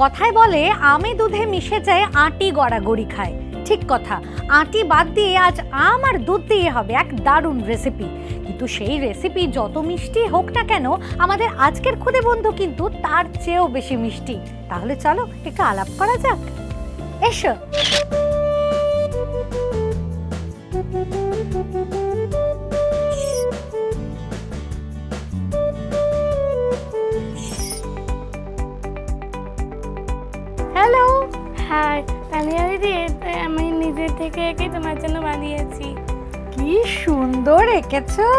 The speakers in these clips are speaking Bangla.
কথায় বলে আমে দুধে মিশে যায় আটি গড়াগড়ি খায়। ঠিক কথা, আটি বাদ দিয়ে আজ আম আর দুধ দিয়ে হবে এক দারুণ রেসিপি। কিন্তু সেই রেসিপি যত মিষ্টি হোক না কেন, আমাদের আজকের খুদে বন্ধু কিন্তু তার চেয়েও বেশি মিষ্টি। তাহলে চলো একটু আলাপ করা যাক, এসো। হ্যালো। হাই তানিয়া দিদি, আমি নিজের থেকে এঁকে তোমার জন্য বানিয়েছি। কি সুন্দর এঁকেছো,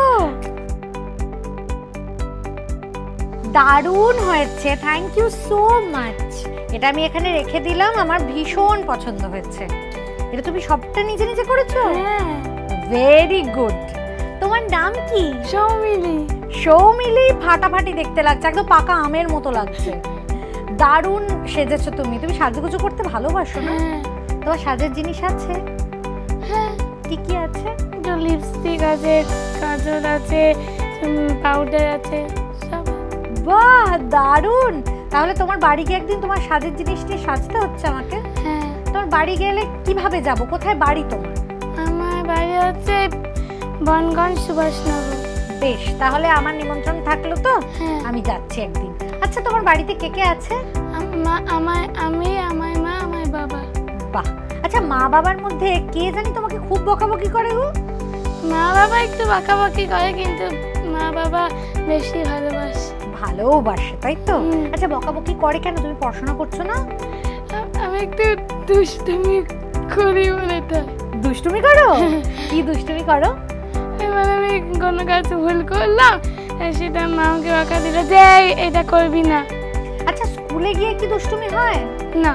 দারুণ হয়েছে, থ্যাংক ইউ সো মাচ। এটা আমি এখানে রেখে দিলাম, আমার ভীষণ পছন্দ হয়েছে। এটা তুমি সবটা নিজে নিজে করেছো? হ্যাঁ। Very good. তোমার নাম কি? সৌমিলি। সৌমিলি, ফাটাফাটি দেখতে লাগছে, একদম পাকা আমের মতো লাগছে। দারুণ সেজেছো তুমি। তুমি সাজুগুজু করতে ভালোবাসো না? তোমার সাজের জিনিস আছে? হ্যাঁ। কি কি আছে? লিপস্টিক আছে, কাজল আছে, পাউডার আছে, সব। বাহ, দারুণ। তাহলে তোমার বাড়ি গিয়ে একদিন তোমার সাজের জিনিস নিয়ে সাজতে হচ্ছে আমাকে। হ্যাঁ। তোমার বাড়ি গেলে কিভাবে যাব? কোথায় বাড়ি তোমার? আমার বাড়ি হচ্ছে বনগঞ্জ, সুভাষনগর। বেশ, তাহলে আমার নিমন্ত্রণ থাকলো তো, আমি যাচ্ছি একদিন। আচ্ছা, তোমার বাড়িতে কে কে আছে? আমি, আমার মা, আমার বাবা। বাহ। আচ্ছা, মা বাবার মধ্যে কে জানি তোমাকে খুব বকাবকি করে গো? মা বাবা একটু বকাবকি করে, কিন্তু মা বাবা বেশি ভালোবাসে। ভালোবাসে, তাই তো? আচ্ছা, বকাবকি করে কেন? তুমি পড়াশোনা করছো না? আমি একটু দুষ্টুমি করি বলে। দুষ্টুমি করো? কি দুষ্টুমি করো? এবার আমি কোনো কাজ ভুল করলাম, সেটা মা আমাকে বকা দিল যে এটা করবি না। আচ্ছা, স্কুলে গিয়ে কি দুষ্টুমি হয়? না,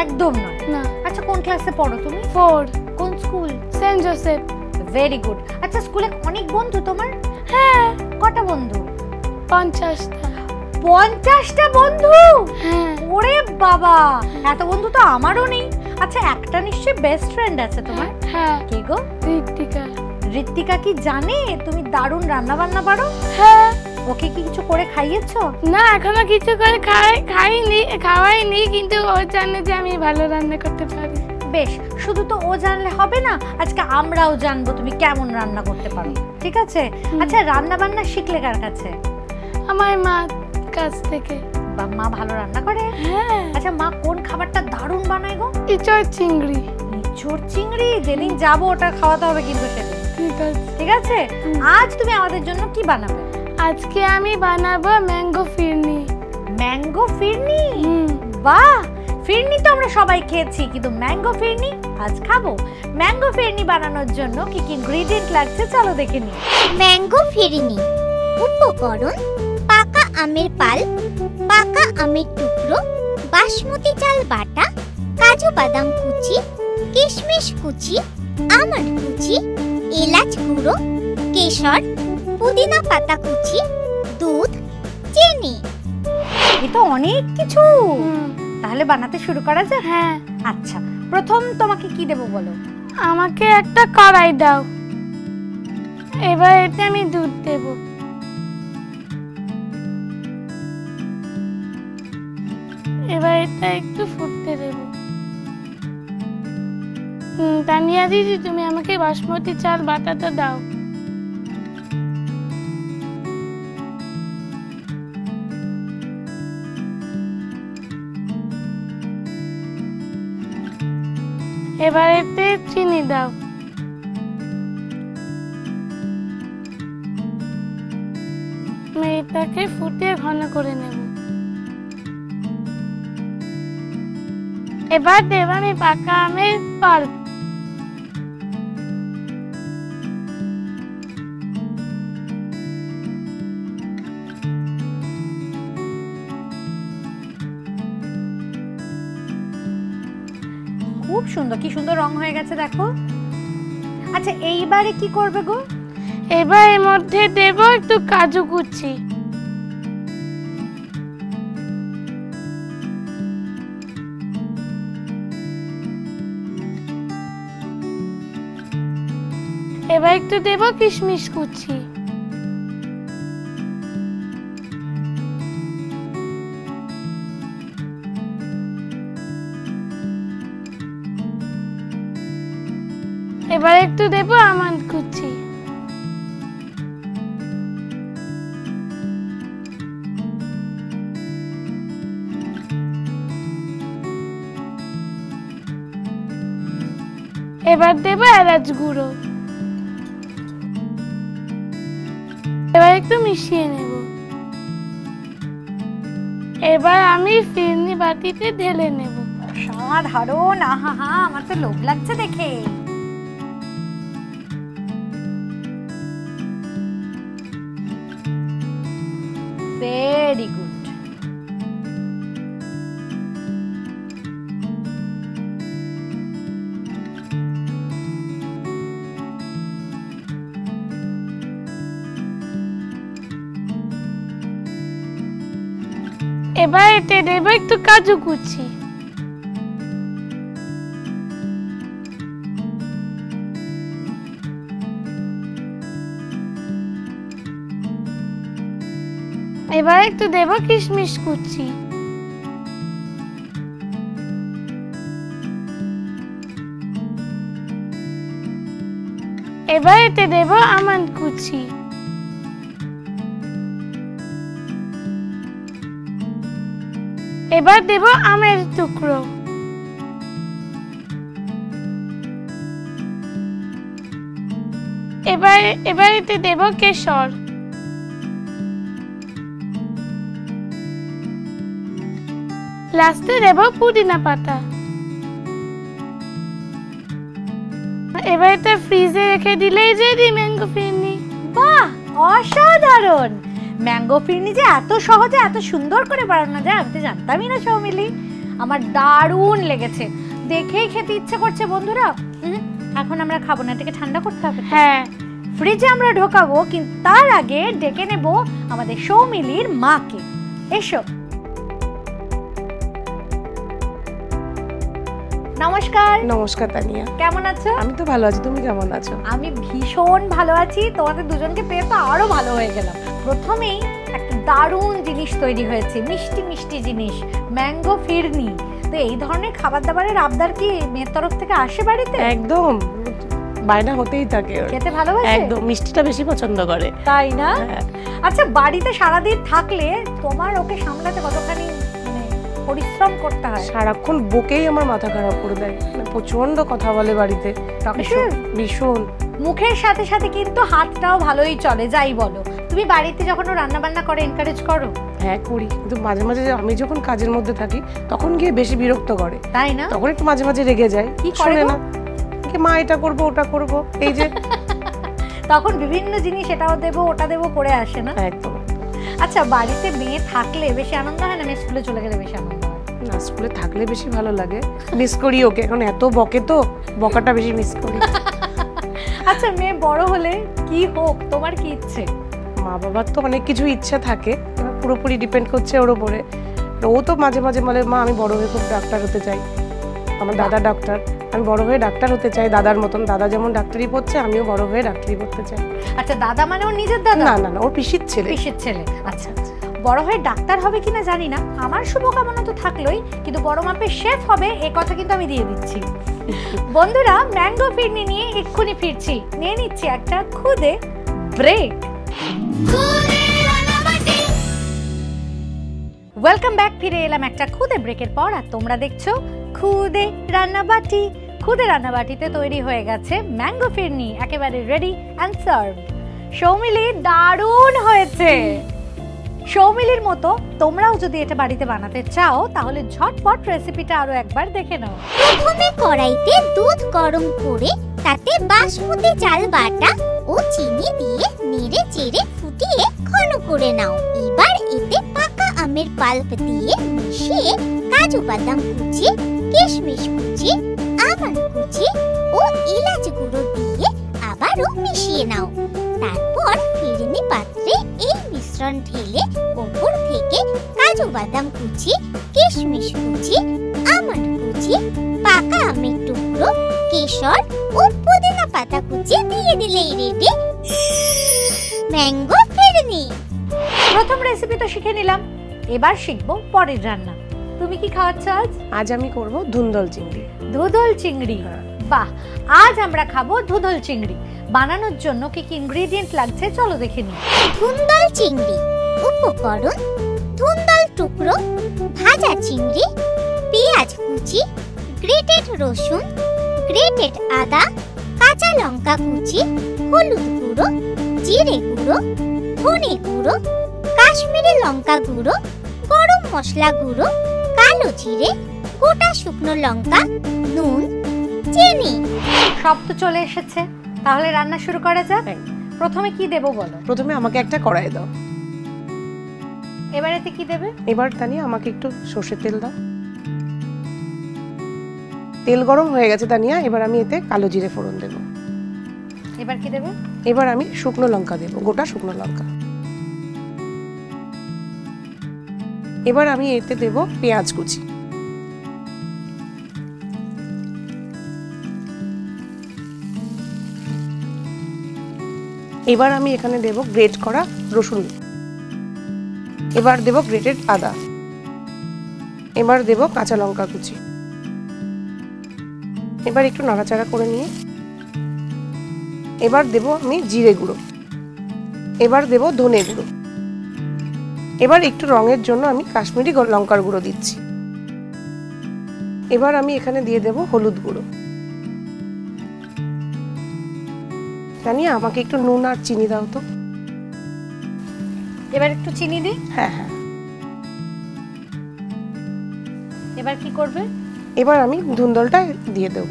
একদম নয়। না। আচ্ছা, কোন ক্লাসে পড়ো তুমি? 4। কোন school? Saint Joseph. Very good. আচ্ছা, স্কুলে অনেক বন্ধু তোমার? হ্যাঁ। কটা বন্ধু? 50টা। 50টা বন্ধু? হ্যাঁ। ওরে বাবা, এত বন্ধু তো আমারও নেই। আচ্ছা, একটা নিশ্চয়ই বেস্ট ফ্রেন্ড আছে তোমার? হ্যাঁ। কে গো? ঋত্বিকা। ঋত্বিকা কি জানে তুমি দারুণ রান্না বান্না পারো? হ্যাঁ। ওকে কি কিছু করে খাইয়েছো? না, এখনো কিছু করে খাওয়াইনি, কিন্তু ও জানে যে আমি ভালো রান্না করতে পারি। বেশ, শুধু তো ও জানলে হবে না, আজকে আমরাও জানবো তুমি কেমন রান্না করতে পারো। ঠিক আছে? আচ্ছা, রান্না বান্না শিখলে কার কাছে? আমার মা কাছ থেকে। মা ভালো রান্না করে? হ্যাঁ। আচ্ছা, মা কোন খাবারটা দারুণ বানায় গো? ইঁচড় চিংড়ি। ইঁচড় চিংড়ি? যেদিন যাবো ওটা খাওয়াতে হবে কিন্তু সেদিন। ঠিক আছে? আজ তুমি আমাদের জন্য কি বানাবে? আজকে আমি বানাবো ম্যাঙ্গো ফিরনি। ম্যাঙ্গো ফিরনি? বাহ, ফিরনি তো আমরা সবাই খেয়েছি, কিন্তু ম্যাঙ্গো ফিরনি আজ খাবো। ম্যাঙ্গো ফিরনি বানানোর জন্য কি কি ইনগ্রেডিয়েন্ট লাগছে চলো দেখে নিই। ম্যাঙ্গো ফিরনি উপকরণ: পাকা আমের পাল, পাকা আমের টুকরো, বাসমতি চাল বাটা, কাজু বাদাম কুচি, কিশমিশ কুচি, আমন্ড কুচি, এলাচ গুঁড়ো, কেশর, পুদিনা পাতা কুচি, দুধ, চিনি। এই তো অনেক কিছু। তাহলে বানাতে শুরু করা যাক? হ্যাঁ। আচ্ছা, প্রথম তোমাকে কি দেবো বলো? আমাকে একটা কড়াই দাও। এবার এতে আমি দুধ দেব। এবার এটা একটু ফুটতে দেব। তানিয়া দিদি, তুমি আমাকে বাসমতি চাল বাটাটা দাও। এবার এতে চিনি দাও। আমি এটাকে ফুটিয়ে ঘন করে নেব। এবার দেব আমি পাকা আমের পাল্প। খুব সুন্দর, কি সুন্দর রং হয়ে গেছে দেখো। আচ্ছা, এইবারে কি করবে গো? এবার এর মধ্যে দেব একটু কাজু কুচি। এবার একটু দেব কিশমিশ কুচি। এবার একটু দেব আমন্ড কুচি। এবার দেব এলাচ গুঁড়ো। এবার একটু মিশিয়ে নেব। এবার আমি ফিরনি বাটিতে ঢেলে নেব। সাধারণ, আহা, আমার তো লোভ লাগছে দেখে। Very good. এবার এতে দেব একটু কাজু কুচি। এবার একটু দেব কিশমিশ কুচি। এবার এতে দেব আমন্ড কুচি। এবার দেব আমের টুকরো। এবার এতে দেব কেশর। লাস্টে দেব পুদিনা পাতা। এবার এটা ফ্রিজে রেখে দিলেই রেডি ম্যাঙ্গো ফিরনি। বাহ, অসাধারণ! ম্যাঙ্গো ফিরনি যে এত সহজে এত সুন্দর করে বানানো যায় আমি তো জানতামই না সৌমিলি। আমার দারুণ লেগেছে, দেখেই খেতে ইচ্ছে করছে। বন্ধুরা, এখন আমরা খাবো না, এটাকে ঠান্ডা করতে হবে। হ্যাঁ, ফ্রিজে আমরা ঢোকাবো, কিন্তু তার আগে ডেকে নেব আমাদের সৌমিলির মাকে। এসো। নমস্কার। নমস্কার তানিয়া, কেমন আছো? আমি তো ভালো আছি, তুমি কেমন আছো? আমি ভীষণ ভালো আছি। তোমাদের দুজনকে পেয়ে তো আরো ভালো হয়ে গেলাম। প্রথমেই একটা দারুণ জিনিস তৈরি হয়েছে, মিষ্টি মিষ্টি জিনিস, ম্যাঙ্গো ফিরনি। তো এই ধরনের খাবার দাবারের আবদার কি মেয়ের তরফ থেকে আসে বাড়িতে? একদম, বায়না হতেই থাকে। খেতে ভালোবাসে? একদম, মিষ্টিটা বেশি পছন্দ করে। তাই না? আচ্ছা, বাড়িতে সারাদিন থাকলে তোমার ওকে সামলাতে কতখানি পরিশ্রম করতে হয়? সারাক্ষণ বকেই আমার মাথা খারাপ করে দেয়, প্রচন্ড কথা বলে বাড়িতে, ভীষণ। মুখের সাথে সাথে কিন্তু হাতটাও ভালোই চলে, যাই বলো। তুমি বাড়িতে যখন ও রান্না বান্না করে এনকারেজ করো? হ্যাঁ করি, কিন্তু মাঝে মাঝে আমি যখন কাজের মধ্যে থাকি তখন গিয়ে বেশি বিরক্ত করে। তাই না? তখন একটু মাঝে মাঝে রেগে যায়, কি করে না, মা এটা করবো ওটা করবো, এই যে তখন বিভিন্ন জিনিস এটাও দেবো ওটা দেবো করে আসে না? একদম। আচ্ছা, বাড়িতে মেয়ে থাকলে বেশি আনন্দ হয় না মেয়ে স্কুলে চলে গেলে বেশি আনন্দ হয়? না, স্কুলে থাকলে বেশি ভালো লাগে, মিস করি ওকে, এখন এত বকে তো বকাটা বেশি মিস করি। আচ্ছা, মেয়ে বড় হলে কি হোক তোমার কি ইচ্ছে? মা বাবার তো অনেক কিছু ইচ্ছা থাকে, পুরোপুরি ডিপেন্ড করছে ওর উপরে। ও তো মাঝে মাঝে বলে, মা আমি বড় হয়ে খুব ডাক্তার হতে চাই। আমার দাদা ডাক্তার, আমি বড় হয়ে ডাক্তার হতে চাই দাদার মতন। দাদা যেমন ডাক্তারি পড়ছে, আমিও বড় হয়ে ডাক্তারি পড়তে চাই। আচ্ছা, দাদা মানে ওর নিজের দাদা? না না না, ওর পিসির ছেলে। পিসির ছেলে, আচ্ছা। বড় হয়ে ডাক্তার হবে কিনা জানি না, আমার শুভকামনা তো থাকলোই, কিন্তু বড় মাপের শেফ হবে এ কথা কিন্তু আমি দিয়ে দিচ্ছি। বন্ধুরা, ম্যাঙ্গো ফিরনি নিয়ে এক্ষুনি ফিরছি, নিয়ে নিচ্ছি একটা খুদে ব্রেক। Welcome back. ফিরে এলাম একটা খুদে ব্রেকের পর, আর তোমরা দেখছো খুদে রান্নাবাটি। খুদে রান্নাবাটিতে তৈরি হয়ে গেছে ম্যাঙ্গো ফিরনি, একেবারে রেডি অ্যান্ড সার্ভ। সৌমিলি, দারুণ হয়েছে। সৌমিলির মতো তোমরাও যদি এটা বাড়িতে বানাতে চাও তাহলে ঝটপট রেসিপিটা আরো একবার দেখে নাও। প্রথমে কড়াইতে দুধ গরম করে তাতে বাসমতি চাল বাটা ও চিনি দিয়ে নেড়ে চেড়ে ফুটিয়ে ঘন করে নাও। এবার এতে পাকা আমের পাল্প দিয়ে মিশিয়ে কাজু বাদাম কুচি, কিশমিশ কুচি, আমন্ড কুচি ও এলাচ গুঁড়ো দিয়ে আবারও মিশিয়ে নাও। তারপর ফিরনি পাত্রে এই মিশ্রণ ঢেলে উপর থেকে কাজু বাদাম কুচি, কিশমিশ কুচি, আমন্ড কুচি, পাকা আমের টুকরো, কেশর ও পুদিনা পাতা কুচি দিয়ে বানিয়ে দিলেই রেডি ম্যাঙ্গো ফিরনি। প্রথম রেসিপি তো শিখে নিলাম, এবার শিখবো পরের রান্না। তুমি কি খাওয়াচ্ছ আজ? আজ আমি করব ধুন্দল চিংড়ি। ধুদল চিংড়ি, বাহ! আজ আমরা খাবো ধুদল চিংড়ি। বানানোর জন্য কি কি ইনগ্রেডিয়েন্ট লাগছে চলো দেখে নিই। ধুন্দল চিংড়ি উপকরণ: ধুন্দল টুকরো, ভাজা চিংড়ি, পেঁয়াজ কুচি, গ্রেটেড রসুন, গ্রেটেড আদা, কাঁচা লঙ্কা কুচি, হলুদ গুঁড়ো, জিরে গুঁড়ো, ধনে গুঁড়ো, কাশ্মীরি লঙ্কা গুঁড়ো, গরম মশলা গুঁড়ো, কালো জিরে, গোটা শুকনো লঙ্কা, নুন, চিনি। সব তো চলে এসেছে, তাহলে রান্না শুরু করা যাক। হ্যাঁ। প্রথমে কি দেবো বলো? প্রথমে আমাকে একটা কড়াই দাও। এবার এতে কি দেবে? এবার তানিয়া আমাকে একটু সর্ষের তেল দাও। তেল গরম হয়ে গেছে তানিয়া, এবার আমি এতে কালো জিরে ফোড়ন দেব। এবার কি দেবে? এবার আমি শুকনো লঙ্কা দেব, গোটা শুকনো লঙ্কা। এবার আমি এতে দেব পেঁয়াজ কুচি। এবার আমি এখানে দেব গ্রেট করা রসুন। এবার দেব গ্রেটেড আদা। এবার দেব কাঁচা লঙ্কা কুচি। এবার একটু নাড়াচাড়া করে নিয়ে এবার দেব আমি জিরে গুঁড়ো। এবার দেব ধনে গুঁড়ো। এবার একটু রঙের জন্য আমি কাশ্মীরি লঙ্কার গুঁড়ো দিচ্ছি। এবার আমি এখানে দিয়ে দেব হলুদ গুঁড়ো। তানিয়া আমাকে একটু নুন আর চিনি দাও তো। এবার একটু চিনি দিই। হ্যাঁ হ্যাঁ। এবার কি করবে? এবার আমি ধুন্দলটা দিয়ে দেব।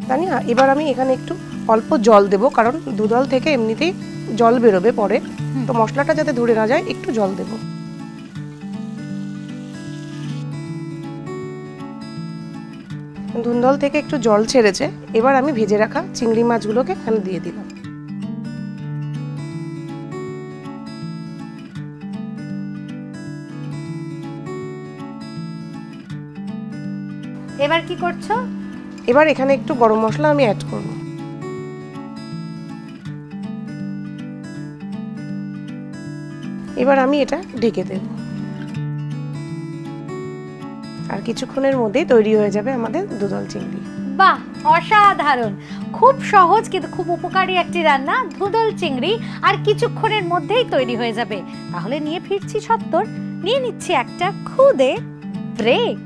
তানিয়া এবার আমি এখানে একটু অল্প জল দেব, কারণ ধুন্দল থেকে এমনিতেই জল বেরোবে পরে, তো মশলাটা যাতে ধরে না যায় একটু জল দেব। ধুন্দল থেকে একটু জল ছেড়েছে, এবার আমি ভেজে রাখা চিংড়ি মাছগুলোকে এখানে দিয়ে দিলাম। এবার কি করছো? এবার এখানে একটু গরম মশলা আমি অ্যাড করব। এবার আমি এটা ঢেকে দেব, আর কিছুক্ষণের মধ্যেই তৈরি হয়ে যাবে আমাদের ধুদল চিংড়ি। বাহ, অসাধারণ! খুব সহজ কিন্তু খুব উপকারী একটি রান্না ধুদল চিংড়ি, আর কিছুক্ষণের মধ্যেই তৈরি হয়ে যাবে। তাহলে নিয়ে ফিরছি সত্তর, নিয়ে নিচ্ছি একটা খুদে ব্রেক।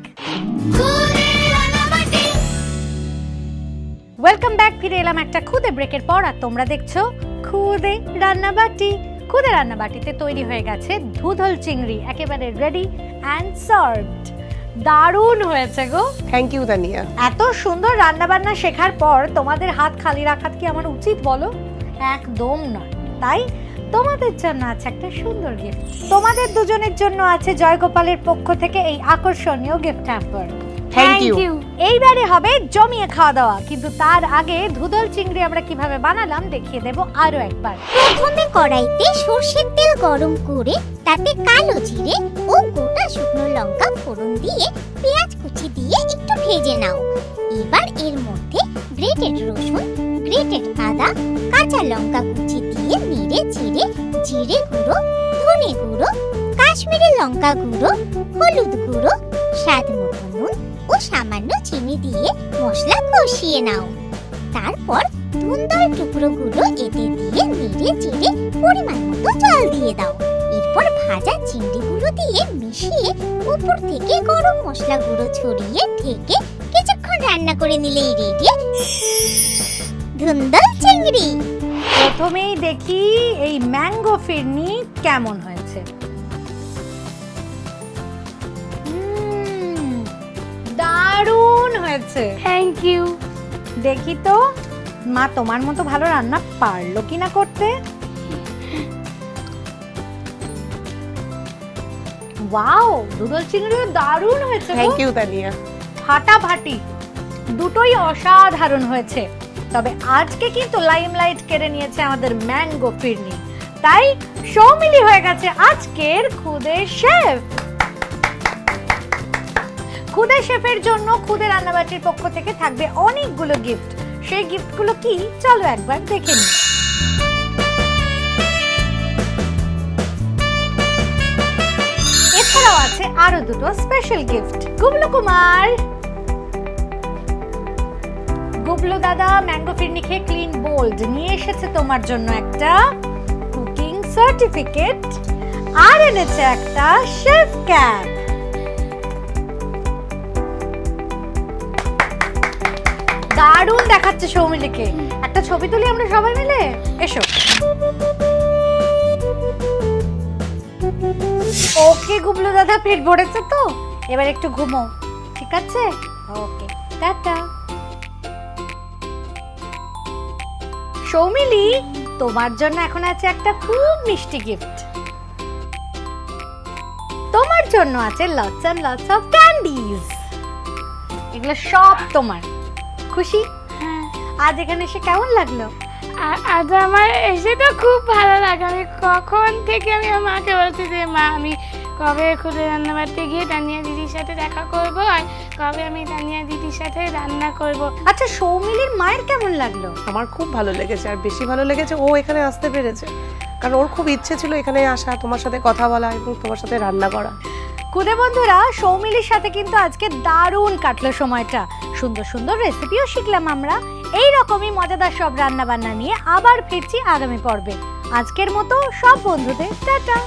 ওয়েলকাম ব্যাক, ফিরে এলাম একটা খুদে ব্রেকের পর, আর তোমরা দেখছো খুদে রান্নাবাটি। খুদে রান্নাবাটিতে তৈরি হয়ে গেছে ধুদল চিংড়ি, একেবারে রেডি অ্যান্ড সার্ভড। দারুণ হয়েছে গো। Thank you Tania. এত সুন্দর রান্না বান্না শেখার পর তোমাদের হাত খালি রাখা কি আমার উচিত বলো? একদম নয়। তাই তোমাদের জন্য আছে একটা সুন্দর গিফট। তোমাদের দুজনের জন্য আছে জয়গোপালের পক্ষ থেকে এই আকর্ষণীয় গিফট হ্যাম্পার। Thank you. এইবারে হবে জমিয়ে খাওয়া দাওয়া, কিন্তু তার আগে ধুদল চিংড়ি আমরা কিভাবে বানালাম দেখিয়ে দেব আরো একবার। প্রথমে কড়াইতে সর্ষের তেল গরম করে তাতে কালো জিরে ও গোটা শুকনো লঙ্কা ফোড়ন দিয়ে পেঁয়াজ কুচি দিয়ে একটু ভেজে নাও। এবার এর মধ্যে গ্রেটেড রসুন, গ্রেটেড আদা, কাঁচা লঙ্কা কুচি দিয়ে নেড়ে চেড়ে জিরে গুঁড়ো, ধনে গুঁড়ো, কাশ্মীরি লঙ্কা গুঁড়ো, হলুদ গুঁড়ো, স্বাদ মতো নুন ও সামান্য চিনি দিয়ে মশলা কষিয়ে নাও। তারপর ধুন্দল টুকরোগুলো এতে দিয়ে নেড়ে চেড়ে পরিমাণ মতো জল দিয়ে দাও। এরপর ভাজা চিংড়িগুলো দিয়ে মিশিয়ে উপর থেকে গরম মশলা গুঁড়ো ছড়িয়ে ঢেকে কিছুক্ষণ রান্না করে নিলেই রেডি ধুন্দল চিংড়ি। প্রথমেই দেখি এই ম্যাঙ্গো ফিরনি কেমন হয়েছে। দারুণ হয়েছে। Thank you. দেখি তো মা তোমার মতো ভালো রান্না পারলো কিনা করতে। ওয়াও, ধুদল চিংড়িও দারুণ হয়েছে। Thank you Tania. ফাটাফাটি, দুটোই অসাধারণ হয়েছে। তবে আজকে কিন্তু লাইমলাইট কেড়ে নিয়েছে আমাদের ম্যাঙ্গো ফিরনি, তাই সৌমিলি হয়ে গেছে আজকের খুদে শেফ। খুদে শেফের জন্য খুদে রান্নাবাটির পক্ষ থেকে থাকবে অনেকগুলো গিফট। সেই গিফটগুলো কি চলো একবার দেখে নিই। এছাড়াও আছে আরো দুটো স্পেশাল গিফট। গুবলু কুমার, গুবলু দাদা ম্যাঙ্গো ফিরনি খেয়ে ক্লিন বোল্ড নিয়ে এসেছে তোমার জন্য একটা কুকিং সার্টিফিকেট, আর এনেছে একটা শেফ ক্যাপ। দারুণ দেখাচ্ছে সৌমিলিকে, একটা ছবি তুলি আমরা সবাই মিলে, এসো। ওকে গুবলু দাদা, পেট ভরেছে তো, এবার একটু ঘুমো, ঠিক আছে? ওকে, টাটা। সৌমিলি, তোমার জন্য এখন আছে একটা খুব মিষ্টি গিফট। তোমার জন্য আছে lots and lots of candies. এগুলো সব তোমার। খুশি? হ্যাঁ। আজ এখানে এসে কেমন লাগলো? আজ আমার এসে তো খুব ভালো লাগে। আমি কখন থেকে আমি আমার মাকে বলছি যে মা আমি কবে খুদে রান্নাবাড়িতে গিয়ে তানিয়া দিদির সাথে দেখা করব, আর কবে আমি তানিয়া দিদির সাথে রান্না করব। আচ্ছা, সৌমিলির মায়ের কেমন লাগলো? আমার খুব ভালো লেগেছে, আর বেশি ভালো লেগেছে ও এখানে আসতে পেরেছে, কারণ ওর খুব ইচ্ছে ছিল এখানে আসা, তোমার সাথে কথা বলা এবং তোমার সাথে রান্না করা। খুদে বন্ধুরা, সৌমিলির সাথে কিন্তু আজকে দারুণ কাটলো সময়টা। সুন্দর সুন্দর রেসিপিও শিখলাম আমরা। এই রকমই মজাদার সব রান্না বান্না নিয়ে আবার ফিরছি আগামী পর্বে। আজকের মতো সব বন্ধুদের টাটা।